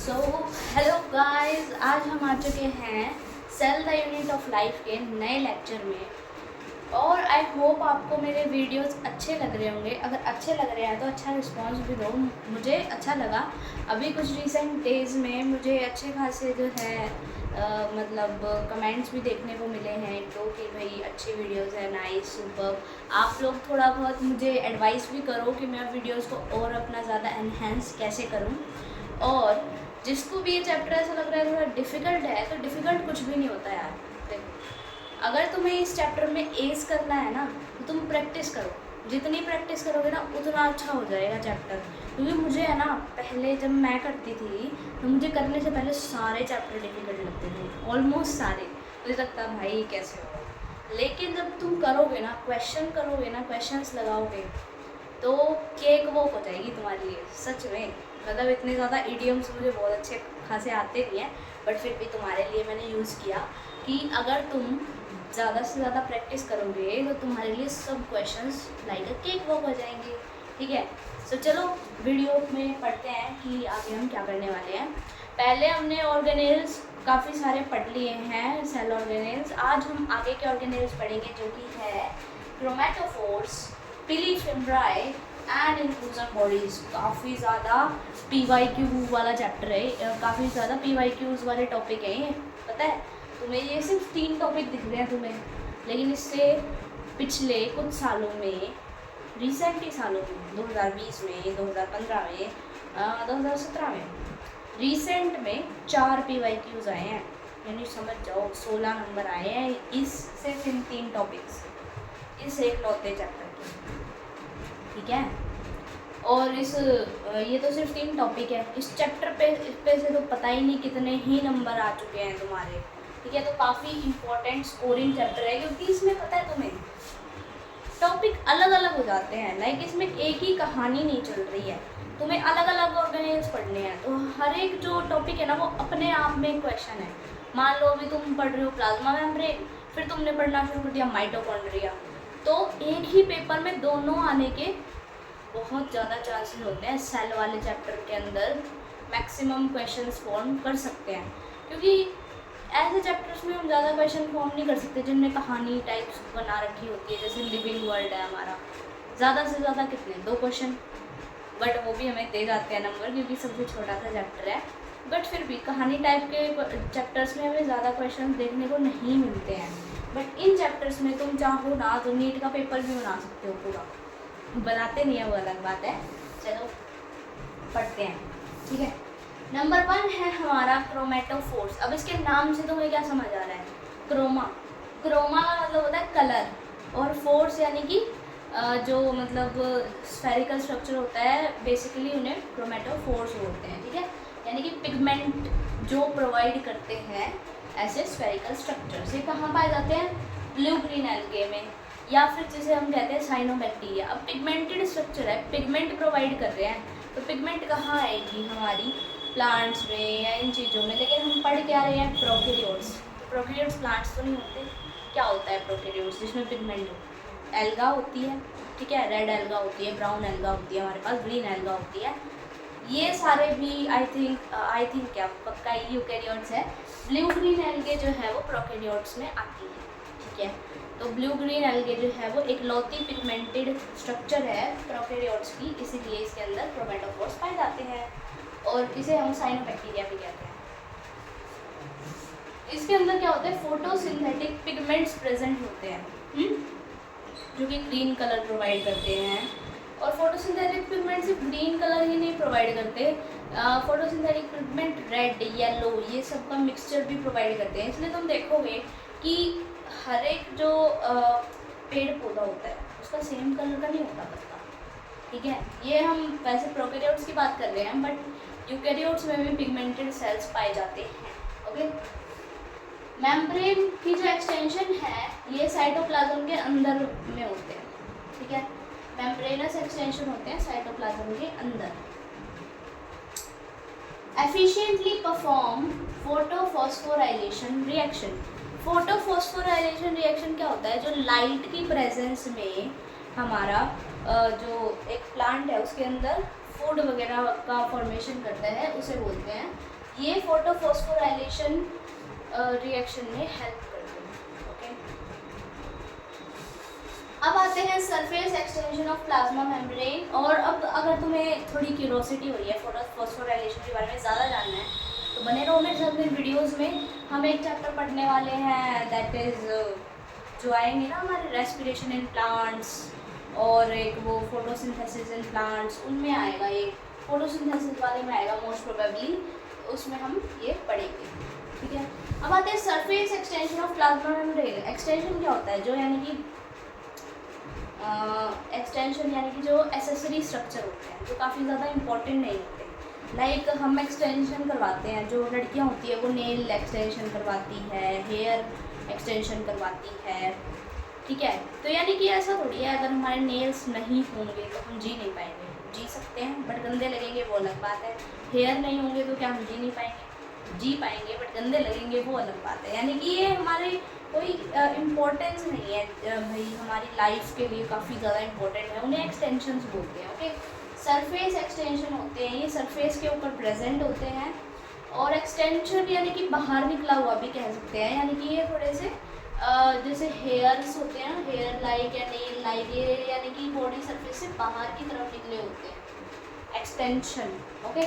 So hello guys, आज हम आ चुके हैं cell the unit of life के नए लेक्चर में। और आई होप आपको मेरे वीडियोस अच्छे लग रहे होंगे। अगर अच्छे लग रहे हैं तो अच्छा रिस्पांस भी दो, मुझे अच्छा लगा। अभी कुछ रिसेंट डेज़ में मुझे अच्छे खासे जो है मतलब कमेंट्स भी देखने को मिले हैं तो कि भाई अच्छी वीडियोस है, नाइस, सुपर। आप लोग थोड़ा बहुत मुझे एडवाइस भी करो कि मैं वीडियोस को और अपना ज़्यादा एनहेंस कैसे करूं। और जिसको भी ये चैप्टर ऐसा लग रहा है थोड़ा डिफ़िकल्ट है, तो डिफ़िकल्ट कुछ भी नहीं होता यार। देखो, अगर तुम्हें इस चैप्टर में एस करना है ना तो तुम प्रैक्टिस करो। जितनी प्रैक्टिस करोगे ना उतना अच्छा हो जाएगा चैप्टर। क्योंकि मुझे है ना, पहले जब मैं करती थी तो मुझे करने से पहले सारे चैप्टर डिफ़िकल्ट लगते थे, ऑलमोस्ट सारे। मुझे लगता भाई कैसे हो। लेकिन जब तुम करोगे ना, क्वेश्चन करोगे ना, क्वेश्चंस लगाओगे तो केक वॉक हो जाएगी तुम्हारे लिए सच में। मतलब इतने ज़्यादा इडियम्स मुझे बहुत अच्छे खासे आते नहीं हैं, बट फिर भी तुम्हारे लिए मैंने यूज़ किया कि अगर तुम ज़्यादा से ज़्यादा प्रैक्टिस करोगे तो तुम्हारे लिए सब क्वेश्चंस लाइक अ केक वॉक हो जाएंगे। ठीक है, सो चलो वीडियो में पढ़ते हैं कि आगे हम क्या करने वाले हैं। पहले हमने ऑर्गेनेल्स काफ़ी सारे पढ़ लिए हैं, सेल ऑर्गेनेल्स। आज हम आगे के ऑर्गेनेल्स पढ़ेंगे जो कि है क्रोमेटोफोर्स, पिलीफिम्ब्राई एंड इन्फ्यूजन बॉडीज़। काफ़ी ज़्यादा PYQ वाला चैप्टर है, काफ़ी ज़्यादा PYQs वाले टॉपिक हैं ये। पता है तुम्हें, ये सिर्फ 3 टॉपिक दिख रहे हैं तुम्हें, लेकिन इससे पिछले कुछ सालों में, रिसेंटली सालों में, 2020 में, 2015 में, 2017 में, रिसेंट में 4 PYQs आए हैं। यानी समझ जाओ 16 नंबर आए हैं इस सिर्फ इन 3 टॉपिक्स, इस एक लौते चैप्टर के। ठीक है, और ये तो सिर्फ 3 टॉपिक है इस चैप्टर पे। इस पे से तो पता ही नहीं कितने ही नंबर आ चुके हैं तुम्हारे। ठीक है, तो काफ़ी इंपॉर्टेंट स्कोरिंग चैप्टर है, क्योंकि इसमें पता है तुम्हें टॉपिक अलग अलग हो जाते हैं। लाइक इसमें एक ही कहानी नहीं चल रही है, तुम्हें अलग अलग ऑर्गेनेल्स पढ़ने हैं। तो हर एक जो टॉपिक है ना वो अपने आप में क्वेश्चन है। मान लो अभी तुम पढ़ रहे हो प्लाज्मा मेम्ब्रेन, फिर तुमने पढ़ना शुरू कर दिया माइटोकॉन्ड्रिया, तो एक ही पेपर में दोनों आने के बहुत ज़्यादा चांसेस होते हैं। सेल वाले चैप्टर के अंदर मैक्सिमम क्वेश्चंस फॉर्म कर सकते हैं, क्योंकि ऐसे चैप्टर्स में हम ज़्यादा क्वेश्चन फॉर्म नहीं कर सकते जिनमें कहानी टाइप्स बना रखी होती है। जैसे लिविंग वर्ल्ड है हमारा, ज़्यादा से ज़्यादा कितने 2 क्वेश्चन, बट वो भी हमें दे जाते हैं नंबर क्योंकि सबसे छोटा सा चैप्टर है। बट फिर भी कहानी टाइप के चैप्टर्स में हमें ज़्यादा क्वेश्चन देखने को नहीं मिलते हैं। बट इन चैप्टर्स में तुम चाहो ना तो नीट का पेपर भी बना सकते हो पूरा। बनाते नहीं है वो अलग बात है। चलो पढ़ते हैं। ठीक है, नंबर 1 है हमारा क्रोमेटोफोर्स। अब इसके नाम से तुम्हें क्या समझ आ रहा है? क्रोमा, क्रोमा का मतलब होता है कलर, और फोर्स यानी कि जो मतलब स्फेरिकल स्ट्रक्चर होता है, बेसिकली उन्हें क्रोमेटोफोर्स बोलते हैं। ठीक है, यानी कि पिगमेंट जो प्रोवाइड करते हैं ऐसे स्फेरिकल स्ट्रक्चर्स। ये कहाँ पाए जाते हैं? ब्लू ग्रीन एल्गे में, या फिर जिसे हम कहते हैं साइनोबैक्टीरिया। अब पिगमेंटेड स्ट्रक्चर है, पिगमेंट प्रोवाइड कर रहे हैं, तो पिगमेंट कहाँ आएगी? हमारी प्लांट्स में या इन चीज़ों में। लेकिन हम पढ़ क्या रहे हैं? प्रोकैरियोट्स। तो प्रोकैरियोट्स प्लांट्स तो नहीं होते। क्या होता है प्रोकैरियोट्स जिसमें पिगमेंट हो? एल्गा होती है। ठीक है, रेड एल्गा होती है, ब्राउन एल्गा होती है, हमारे पास ग्रीन एल्गा होती है। ये सारे भी आई थिंक क्या पक्का यूकैरियोट्स है। ब्लू ग्रीन एल्गे जो है वो प्रोकैरियोट्स में आती है। ठीक है, तो ब्लू ग्रीन एल्गे जो है वो एक लौती पिगमेंटेड स्ट्रक्चर है प्रोकैरियोट्स की, इसीलिए इसके अंदर क्रोमेटोफोर्स पाए जाते हैं, और इसे हम साइनोबैक्टीरिया भी कहते हैं। इसके अंदर क्या होता है? फोटोसिंथेटिक पिगमेंट्स प्रेजेंट होते हैं, जो कि ग्रीन कलर प्रोवाइड करते हैं। और फोटोसिंथेटिक पिगमेंट सिर्फ ग्रीन कलर ही नहीं प्रोवाइड करते, फोटोसिंथेटिक पिगमेंट रेड, येलो, ये सब का मिक्सचर भी प्रोवाइड करते हैं। इसलिए तुम देखोगे कि हर एक जो पेड़ पौधा होता है उसका सेम कलर का नहीं होता पत्ता। ठीक है, ये हम वैसे प्रोकैरियोट्स की बात कर रहे हैं, बट यूकैरियोट्स में भी पिगमेंटेड सेल्स पाए जाते हैं। ओके, मेम्ब्रेन की जो एक्सटेंशन है ये साइटोप्लाज्म के अंदर में होते हैं। ठीक है, मेम्ब्रेनस एक्सटेंशन होते हैं साइटोप्लाज्म के अंदर। Efficiently perform photophosphorylation reaction. Photophosphorylation reaction क्या होता है? जो लाइट की प्रेजेंस में हमारा जो एक प्लांट है उसके अंदर फूड वगैरह का फॉर्मेशन करता है उसे बोलते हैं। ये फोटोफॉस्फोराइलेशन रिएक्शन में हेल्प करते हैं। ओके, अब आते हैं surface extension of plasma membrane. और अब अगर तुम्हें थोड़ी क्यूरोसिटी हो रही है फोटोफॉस्फोराइलेशन के बारे में ज़्यादा जानना है तो बने रहो मेरे साथ इन वीडियोज़ में। हम एक चैप्टर पढ़ने वाले हैं, दैट इज़ जो आएंगे ना हमारे रेस्पिरेशन इन प्लांट्स, और एक वो फोटोसिंथेसिस इन प्लांट्स, उनमें आएगा, ये फोटोसिंथेसिस वाले में आएगा मोस्ट प्रोबेबली, उसमें हम ये पढ़ेंगे। ठीक है, अब आते हैं surface extension of plasma membrane. Extension क्या होता है, जो यानी कि एक्सटेंशन यानी कि जो एसेसरी स्ट्रक्चर होते हैं जो काफ़ी ज़्यादा इंपॉर्टेंट नहीं होते। लाइक हम एक्सटेंशन करवाते हैं, जो लड़कियां होती है वो नेल एक्सटेंशन करवाती है, हेयर एक्सटेंशन करवाती है। ठीक है, तो यानी कि ऐसा थोड़ी है अगर हमारे नेल्स नहीं होंगे तो हम जी नहीं पाएंगे। जी सकते हैं बट गंदे लगेंगे, वो अलग बात है। हेयर नहीं होंगे तो क्या हम जी नहीं पाएंगे? जी पाएंगे बट गंदे लगेंगे, वो अलग बात है। यानी कि ये हमारे कोई इम्पोर्टेंस नहीं है भाई, हमारी लाइफ के लिए काफ़ी ज़्यादा इम्पोर्टेंट है, उन्हें एक्सटेंशंस बोलते हैं। ओके, सरफेस एक्सटेंशन होते हैं, ये सरफेस के ऊपर प्रेजेंट होते हैं। और एक्सटेंशन यानी कि बाहर निकला हुआ भी कह सकते हैं, यानी कि ये थोड़े से जैसे हेयर्स होते हैं, हेयर लाइक या नेल लाइक, ये यानी कि बॉडी सरफेस से बाहर की तरफ निकले होते हैं, extension. Okay,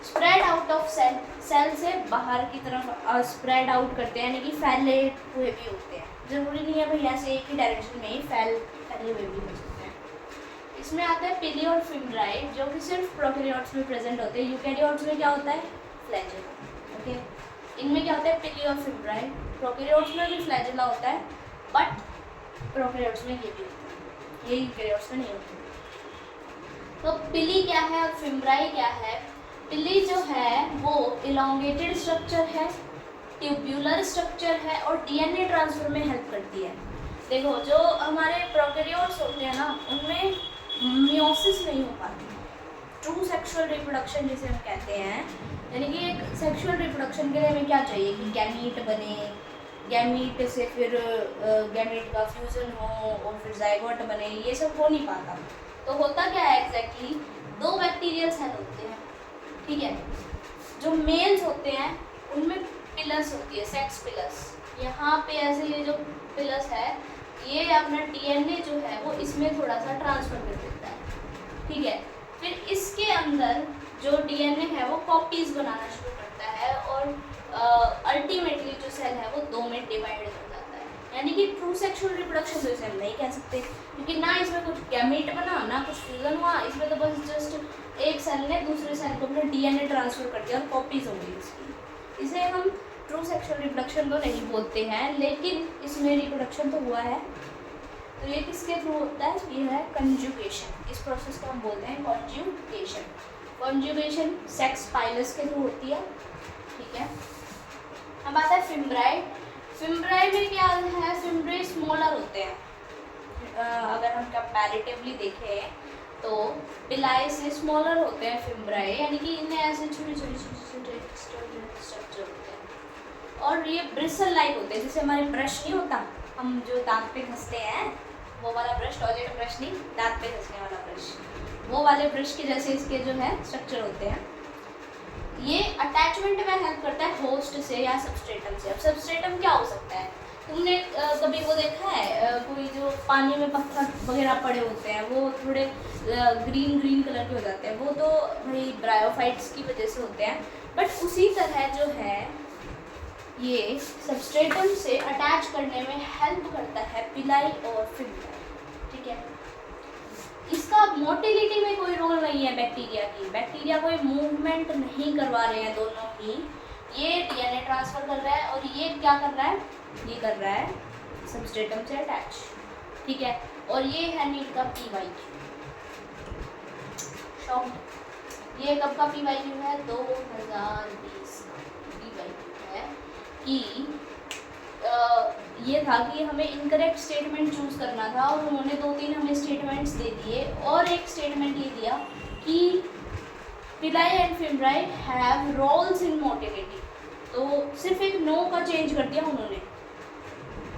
spread out of cell, cell से बाहर की तरफ स्प्रेड आउट करते हैं, यानी कि फैले हुए भी होते हैं। ज़रूरी नहीं है भाई ऐसे एक ही डायरेक्शन में ही फैले हुए भी हो सकते हैं। इसमें आता है पिली और फिम्ब्राई, जो कि सिर्फ प्रोकैरियोट्स में प्रेजेंट होते हैं। यूकैरियोट्स में क्या होता है? फ्लैजेला। ओके, इनमें क्या होता है? पिली और फिम्ब्राई। प्रोकैरियोट्स में भी फ्लैजेला होता है बट प्रोकैरियोट्स में ये भी होता है, ये यूकैरियोट्स में नहीं होता। तो पिली क्या है और फिम्ब्राई क्या है? पिली जो है वो इलोंगेटेड स्ट्रक्चर है, ट्यूब्यूलर स्ट्रक्चर है और डीएनए ट्रांसफर में हेल्प करती है। देखो, जो हमारे प्रोकैरियोट्स होते हैं ना, उनमें मियोसिस नहीं हो पाती, ट्रू सेक्सुअल रिप्रोडक्शन जिसे हम कहते हैं। यानी कि एक सेक्सुअल रिप्रोडक्शन के लिए हमें क्या चाहिए कि गैमीट बने, गैमीट से फिर गैमीट का फ्यूजन हो और फिर जाइगोट बने, ये सब हो नहीं पाता। तो होता क्या है एग्जैक्टली? दो बैक्टीरियल सेल होते हैं। ठीक है, जो मेल्स होते हैं उनमें पिलस होती है, सेक्स पिलस। यहाँ पे ऐसे ये जो पिलस है, ये अपना डीएनए जो है वो इसमें थोड़ा सा ट्रांसफर कर देता है। ठीक है, फिर इसके अंदर जो डीएनए है वो कॉपीज बनाना शुरू करता है और अल्टीमेटली जो सेल है वो दो में डिवाइड हो जाता है। यानी कि ट्रू सेक्सुअल रिप्रोडक्शन तो इसे हम नहीं कह सकते, क्योंकि ना इसमें कुछ गैमीट बना, ना कुछ फ्यूजन हुआ, इसमें तो बस जस्ट एक सेल ने दूसरे सेल को अपना डीएनए ट्रांसफर कर दिया और कॉपीज हो गई इसकी। इसे हम ट्रू सेक्सुअल रिप्रोडक्शन तो नहीं बोलते हैं, लेकिन इसमें रिप्रोडक्शन तो हुआ है। तो ये किसके थ्रू होता है? ये है कंजुगेशन। इस प्रोसेस को हम बोलते हैं कंजुगेशन। कंजुगेशन सेक्स पाइलस के थ्रू होती है। ठीक है, अब आता है फिम्ब्राई। फिम्ब्राई में क्या है? फिम्ब्राई स्मॉलर होते हैं। अगर हम कंपैरेटिवली देखें तो पिलाई से स्मॉलर होते हैं फिम्ब्राई, यानी कि इनमें ऐसे छोटे छोटे स्ट्रक्चर होते हैं। और ये ब्रिसल लाइक होते हैं, जैसे हमारे ब्रश नहीं होता, हम जो दांत पे घसते हैं वो वाला ब्रश, टॉयलेट ब्रश नहीं, दांत पे घसने वाला ब्रश, वो वाले ब्रश के जैसे इसके जो है स्ट्रक्चर होते हैं। ये अटैचमेंट में हेल्प करता है होस्ट से या सबस्ट्रेटम से। अब सबस्ट्रेटम क्या हो सकता है? तुमने कभी वो देखा है कोई जो पानी में पत्थर वगैरह पड़े होते हैं वो थोड़े ग्रीन ग्रीन कलर के हो जाते हैं, वो तो भाई ब्रायोफाइट्स की वजह से होते हैं। बट उसी तरह जो है ये सबस्ट्रेटम से अटैच करने में हेल्प करता है पिलाई और फिम्ब्राई। ठीक है, इसका मोटिलिटी में कोई रोल नहीं है बैक्टीरिया की। बैक्टीरिया कोई मूवमेंट नहीं करवा रहे हैं दोनों ही, ये डीएनए ट्रांसफर कर रहा है और ये क्या कर रहा है? ये कर रहा है सबस्ट्रेटम से अटैच। ठीक है, और ये है नीड का पीवाई शॉर्ट। ये कब का पीवाई है? 2020 का पीवाई है कि ये था कि हमें इनकरेक्ट स्टेटमेंट चूज़ करना था और उन्होंने 2-3 हमें स्टेटमेंट्स दे दिए और एक स्टेटमेंट ये दिया कि pili and fimbriae have roles in motility. तो सिर्फ एक नो का चेंज कर दिया उन्होंने,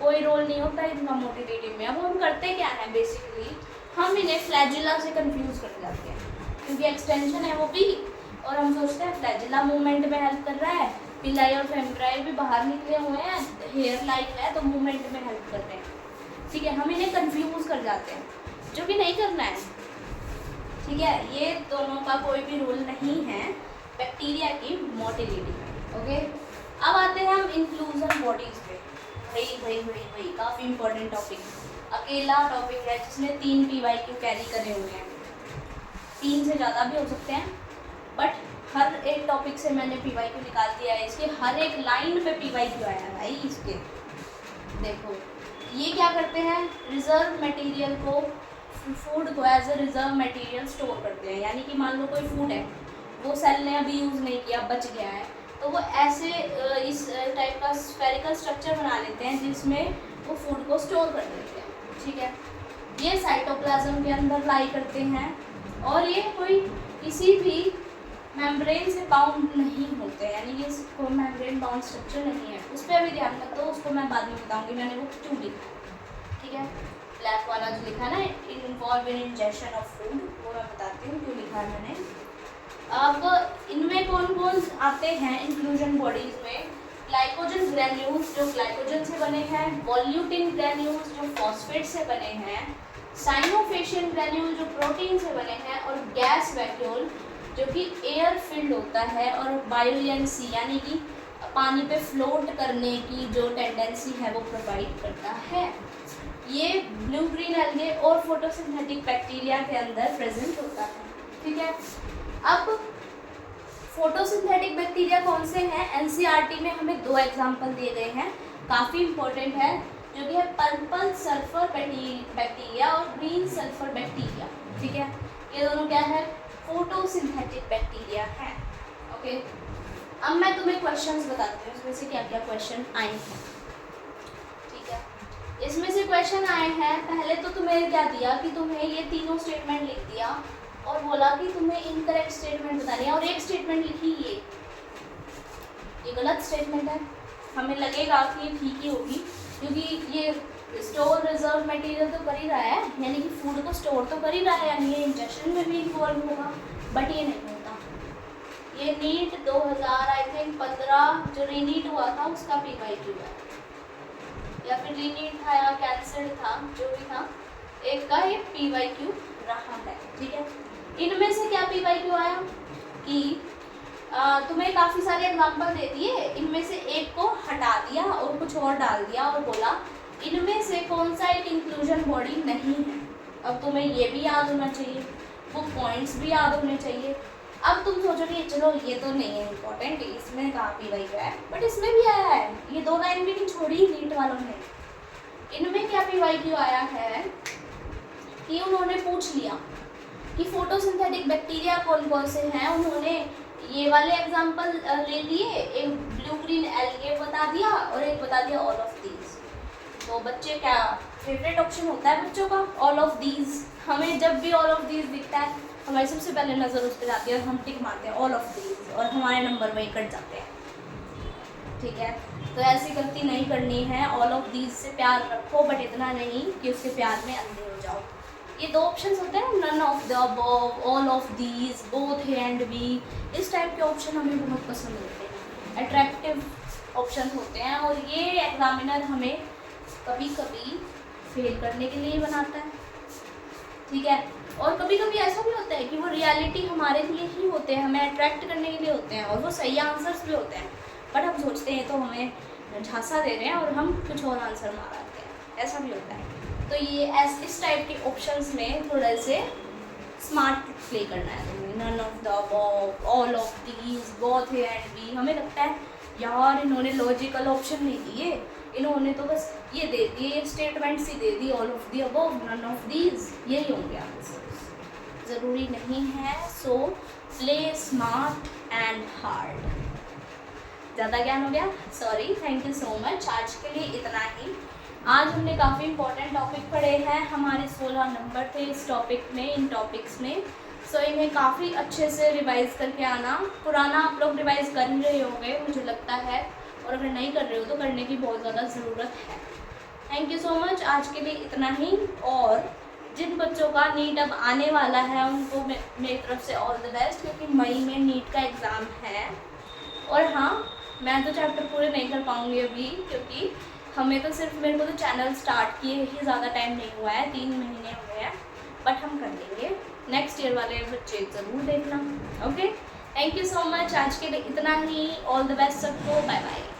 कोई रोल नहीं होता इनका मोटिलिटी में। अब हम करते क्या है बेसिकली, हम इन्हें फ्लैजिला से कंफ्यूज कर जाते हैं। क्योंकि एक्सटेंशन है वो भी, और हम सोचते हैं फ्लैजिला मूवमेंट में हेल्प कर रहा है, पिलाई और फेमोराई भी बाहर निकले हुए हैं, हेयर लाइन है तो मूवमेंट में हेल्प कर रहे हैं। ठीक है, हम इन्हें कंफ्यूज कर जाते हैं, जो कि नहीं करना है। ठीक है, ये दोनों का कोई भी रूल नहीं है बैक्टीरिया की मोटिलिटी में। ओके, अब आते हैं हम इंक्लूजन बॉडीज पे। भाई काफ़ी इंपॉर्टेंट टॉपिक, अकेला टॉपिक है जिसमें 3 PYQ कैरी करे हुए हैं, 3 से ज़्यादा भी हो सकते हैं, बट हर एक टॉपिक से मैंने PYQ निकाल दिया है। इसके हर एक लाइन पे PYQ आया है भाई इसके। देखो ये क्या करते हैं, रिजर्व मटेरियल को, फूड को as a reserve material store करते हैं। यानी कि मान लो कोई फूड है, वो सेल ने अभी यूज़ नहीं किया, बच गया है, तो वो ऐसे इस टाइप का स्फेरिकल स्ट्रक्चर बना लेते हैं जिसमें वो फूड को स्टोर कर देते हैं। ठीक है, ये साइटोप्लाज्म के अंदर लाई करते हैं, और ये कोई किसी भी मेम्ब्रेन से बाउंड नहीं होते हैं, यानी कि कोई मेम्ब्रेन बाउंड स्ट्रक्चर नहीं है। उस पर अभी ध्यान मत दो, उसको मैं बाद में बताऊंगी मैंने वो क्यों लिखा है। ठीक है, ब्लैक वाला जो लिखा है ना, involve in injection of food, वो मैं बताती हूँ क्यों लिखा है मैंने। अब इनमें कौन कौन आते हैं इंक्लूजन बॉडीज में, ग्लाइकोजन ग्रैन्यूल्स जो ग्लाइकोजन से बने हैं, वॉल्यूटिन ग्रैन्यूल्स जो फॉस्फेट से बने हैं, साइनोफेशियन ग्रैन्यूल जो प्रोटीन से बने हैं, और गैस वैक्यूल जो कि एयर फिल्ड होता है, और बायोयंसी यानी कि पानी पे फ्लोट करने की जो टेंडेंसी है वो प्रोवाइड करता है। ये ब्लू ग्रीन एल्गे और फोटोसिंथेटिक बैक्टीरिया के अंदर प्रेजेंट होता है। ठीक है, अब फोटोसिंथेटिक बैक्टीरिया कौन से हैं, एनसीईआरटी में हमें 2 एग्जाम्पल दिए गए हैं, काफ़ी इंपॉर्टेंट है, जो कि है पर्पल सल्फर बैक्टीरिया और ग्रीन सल्फर बैक्टीरिया। ठीक है, ये दोनों क्या है, फोटोसिंथेटिक बैक्टीरिया है। ओके, अब मैं तुम्हें क्वेश्चंस बताती हूँ इसमें से क्या क्या क्वेश्चन आए हैं। ठीक है, इसमें से क्वेश्चन आए हैं, पहले तो तुम्हें क्या दिया कि तुम्हें ये तीनों स्टेटमेंट लिख दिया और बोला कि तुम्हें इनकरेक्ट स्टेटमेंट बतानी है, और एक स्टेटमेंट लिखी ये गलत स्टेटमेंट है। हमें लगेगा कि ये ठीक ही होगी क्योंकि ये स्टोर रिजर्व मटेरियल तो कर ही रहा है, यानी कि फूड को स्टोर तो कर ही रहा है, यानी ये इंजेक्शन में भी इन्वॉल्व होगा, बट ये नहीं होता। ये नीट 2015 जो रीनीट हुआ था उसका PYQ है, या फिर रीनीट था या कैंसर था, जो भी था, एक का ये PYQ रहा है। ठीक है, इनमें से क्या PYQ आया कि तुम्हें काफ़ी सारे एग्जाम्पल दे दिए, इनमें से एक को हटा दिया और कुछ और डाल दिया और बोला इनमें से कौन सा एक इंक्लूजन बॉडी नहीं है। अब तुम्हें ये भी याद होना चाहिए, वो पॉइंट्स भी याद होने चाहिए। अब तुम सोचोगे चलो ये तो नहीं है इम्पोर्टेंट, इसमें कहाँ PYQ है, बट इसमें भी आया है, ये 2 लाइन भी नहीं छोड़ी नीट वालों ने। इनमें क्या PYQ आया है कि उन्होंने पूछ लिया कि फोटोसिंथेटिक बैक्टीरिया कौन कौन से हैं, उन्होंने ये वाले एग्जांपल ले लिए, एक ब्लू ग्रीन एल्गे बता दिया और एक बता दिया ऑल ऑफ दीज। तो बच्चे क्या फेवरेट ऑप्शन होता है बच्चों का ऑल ऑफ दीज। हमें जब भी ऑल ऑफ दीज दिखता है हमारी सबसे पहले नज़र उस पर जाती है और हम टिक मारते हैं ऑल ऑफ दीज, और हमारे नंबर वही कट जाते हैं। ठीक है, तो ऐसी गलती नहीं करनी है, ऑल ऑफ दीज से प्यार रखो, बट इतना नहीं कि उसके प्यार में अंधे हो जाओ। ये 2 ऑप्शंस होते हैं, none of the above, all of these, both A and B, इस टाइप के ऑप्शन हमें बहुत पसंद होते हैं, अट्रैक्टिव ऑप्शन होते हैं, और ये एग्जामिनर हमें कभी कभी फेल करने के लिए बनाता है। ठीक है, और कभी कभी ऐसा भी होता है कि वो रियलिटी हमारे लिए ही होते हैं, हमें अट्रैक्ट करने के लिए होते हैं, और वो सही आंसर्स भी होते हैं, बट हम सोचते हैं तो हमें झांसा दे रहे हैं और हम कुछ और आंसर मारते हैं, ऐसा भी होता है। तो ये इस टाइप के ऑप्शंस में थोड़ा से स्मार्ट प्ले करना है तुम्हें, none of the above, all of these, both A and B. हमें लगता है यार इन्होंने लॉजिकल ऑप्शन नहीं दिए, इन्होंने तो बस ये दे दिए, स्टेटमेंट्स ही दे दी, all of the above, none of these, यही होंगे आंसर्स। ज़रूरी नहीं है, so play smart and hard. ज़्यादा ज्ञान हो गया, sorry, thank you so much. आज के लिए इतना ही। आज हमने काफ़ी इंपॉर्टेंट टॉपिक पढ़े हैं, हमारे 16 नंबर थे इस टॉपिक में, इन टॉपिक्स में। सो इन्हें काफ़ी अच्छे से रिवाइज़ करके आना। पुराना आप लोग रिवाइज़ कर ही रहे होंगे मुझे लगता है, और अगर नहीं कर रहे हो तो करने की बहुत ज़्यादा ज़रूरत है। Thank you so much. आज के लिए इतना ही, और जिन बच्चों का नीट अब आने वाला है उनको मेरी तरफ से ऑल द बेस्ट, क्योंकि मई में नीट का एग्ज़ाम है। और हाँ, मैं तो चैप्टर पूरे नहीं कर पाऊँगी अभी, क्योंकि हमें तो सिर्फ, मेरे को तो चैनल स्टार्ट किए ही ज़्यादा टाइम नहीं हुआ है, 3 महीने हुए हैं, बट हम कर लेंगे। नेक्स्ट ईयर वाले बच्चे ज़रूर देखना। Okay, thank you so much. आज के लिए इतना ही। ऑल द बेस्ट सबको। Bye bye.